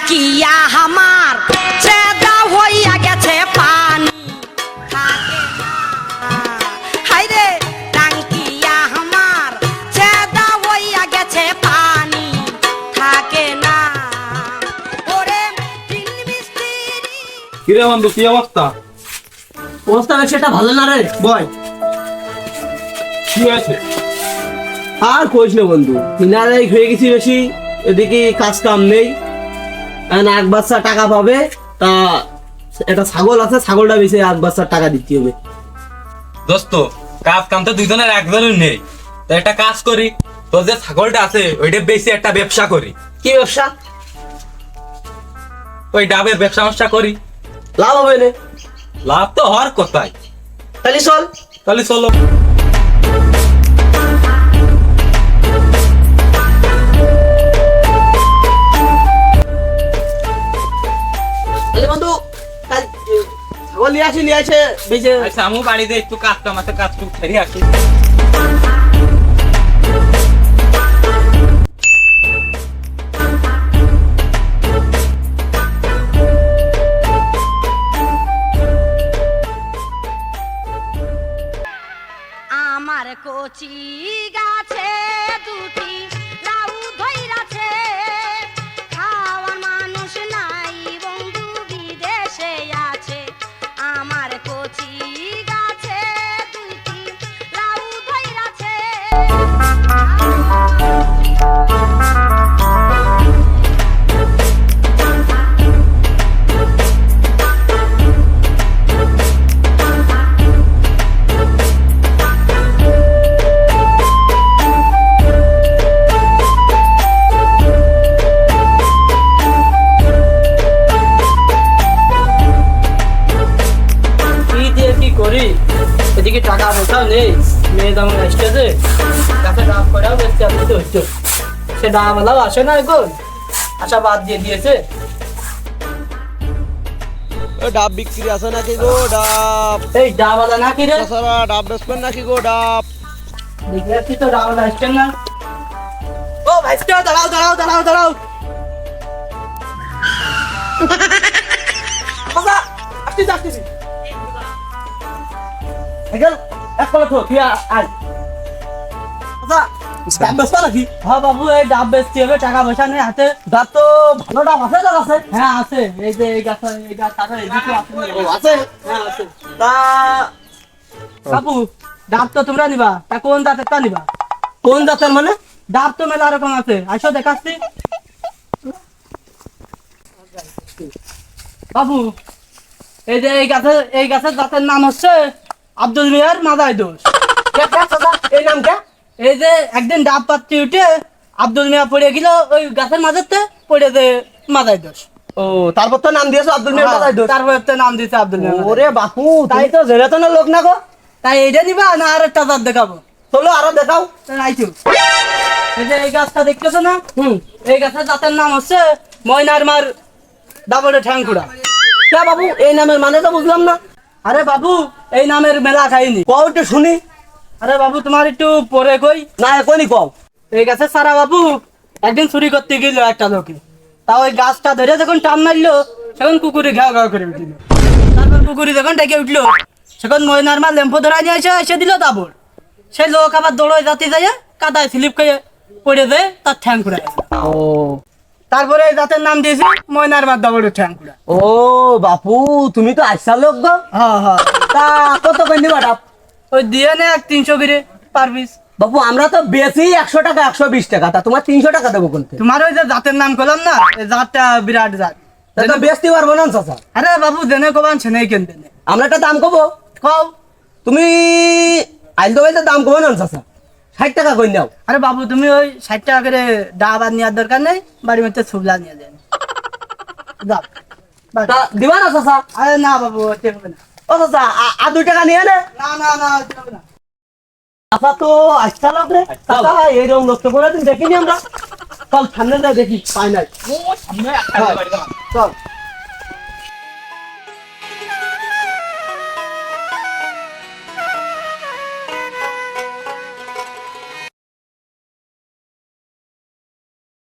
টাঙ্কিয়া আমার চেদা হইয়া গেছে পানি থাকে না। হায়রে টাঙ্কিয়া আমার চেদা হইয়া গেছে পানি থাকে না। ওরে তিন মিস্ত্রি কিরে বন্ধু কি অবস্থা? অবস্থা বেশি একটা ভালো না রে বয়। কি হয়েছে? আর কইস না বন্ধু, মিনারাই হয়ে গেছি বেশি, এদিকে কাজ কাম নেই। এখন এক বাচ্চা টাকা পাবে, তা একটা ছাগল আছে, ছাগলটা বেশি এক বাচ্চার টাকা দিতে হবে। দোস্ত কাজ কাম তো দুইজনের একজনের নেই, তো একটা কাজ করি, তোর যে ছাগলটা আছে ওইটা বেশি একটা ব্যবসা করি। কি ব্যবসা? ওই ডাবের ব্যবসা করি, লাভ হবে না? লাভ তো হওয়ার কোথায়। তাহলে চল। তাহলে চলো। তাহলে বন্ধু কাল ছাগল নিয়ে আসে বেঁচে। আচ্ছা আমি বাড়িতে একটু কাজ কাম আছে, কাজ টুক ফেরি আসি। আমার কচি গাছে দুটি লাউ ধইরাছে, খাওয়ার মানুষ নাই বন্ধু বিদেশে আছে। আমার কচি গাছে দুটি লাউ ধইরাছে। কি দিয়ে কি করি, এদিকে টাকা পয়সাও নেই, মেয়ে যেমন আসতেছে কাছে ডাব করেও বেশি আসতে হচ্ছে, সে ডাবওয়ালাও আসে না এখন, আশা বাদ দিয়ে দিয়েছে। ডাব বিক্রি আছে নাকি গো? ডাব এই ডাবওয়ালা নাকি রে? তাছাড়া ডাব বেচবেন নাকি গো? ডাব দেখে যাচ্ছি তো ডাবওয়ালা আসছেন না। ও ভাইস্টা, দাঁড়াও দাঁড়াও দাঁড়াও দাঁড়াও। বাবা আসতেছি আসতেছি। এখন এক কলা তো তুই আয়। বাবা ডাব বেচবা নাকি? হ্যাঁ বাবু, এই ডাব বেচতে হবে, টাকা পয়সা নেই হাতে। ডাব তো ভালো ডাব আছে না? আছে, হ্যাঁ আছে। এই যে এই গাছ, এই গাছ আছে, এদিকে আছে। ও আছে, হ্যাঁ আছে। তা বাবু ডাব তো তোমরা নিবা, তা কোন জাতের তা নিবা? কোন জাতের মানে? ডাব তো মেলা রকম আছে, আসো দেখাচ্ছি। বাবু এই যে এই গাছের জাতের নাম হচ্ছে আব্দুল মিয়ার মাদাই দোষ। এই নাম কে? এই যে একদিন ডাব পাচ্ছি উঠে আব্দুল মিয়া পড়ে গেল ওই গাছের মাঝেতে, পড়ে যে মাদাই দোষ। ও তারপর তো নাম দিয়েছো আব্দুল মিয়ার মাদাই দোষ? তারপর তো নাম দিয়েছে আব্দুল মিয়া। ওরে বাপু, তাই তো জেরাতনের লোক না গো। তাই এইটা নিবা না আর একটা জাত দেখাবো? চলো আরো দেখাও। আইছো, এই যে এই গাছটা দেখতেছো না? এই গাছের জাতের নাম হচ্ছে ময়নার মার ডাবলে ঠ্যাংকুড়া। কে বাবু, এই নামের মানে তো বুঝলাম না। আরে বাবু এই নামের মেলা খাইনি, কও একটু শুনি। আরে বাবু তোমার একটু পরে কই না, এখনই কও। এই গাছের সারা বাবু একদিন চুরি করতে গেল একটা লোকে, তা ওই গাছটা ধরে যখন টান মারলো তখন কুকুরে ঘাও ঘাও করে উঠল। তারপর কুকুরি যখন ডেকে উঠলো তখন ময়নার মা লেম্পো ধরা নিয়ে এসে দিল দাবর। সেই লোক আবার দৌড়ে যাতে যায় কাদায় স্লিপ খেয়ে পড়ে যায়, তার ঠ্যাং খুঁড়া। ও তারপরে এই জাতের নাম দিয়েছি ময়নার মার দাবরের ঠ্যাংকুড়া। ও বাপু, তুমি তো আইসা লোক গো। হ্যাঁ হ্যাঁ। তা কত করে নিবা ডাব? ওই দিয়ে নে 300 করে পার পিস। বাপু আমরা তো বেশি 100 টাকা 120 টাকা, তা তোমার 300 টাকা দেবো কোনতে? তোমার ওই যে জাতের নাম করলাম না, এই জাতটা বিরাট জাত, তা বেচতে পারবো না চাচা। আরে বাবু জেনে কবান সেনেই কিনবে, আমরা একটা দাম কব। কও তুমি আইল তো বলতে দাম কবে না চাচা, 60 টাকা কই নাও। আরে বাবু তুমি ওই 60 টাকা করে ডাব আর নেওয়ার দরকার নেই, বাড়ির মধ্যে ছুবলা নিয়ে যান। দিবা না চাচা? আরে না বাবু ওতে হবে না। ও চাচা আর 2 টাকা নিয়ে নে। না না না ওতে হবে না। চাচা তো আচ্ছা লোক রে, চাচা এইরকম লোক তো কোনোদিন দেখিনি আমরা। চল সামনে যাই দেখি, পাই নাই। সামনে একটা বাড়ি দাও। চল।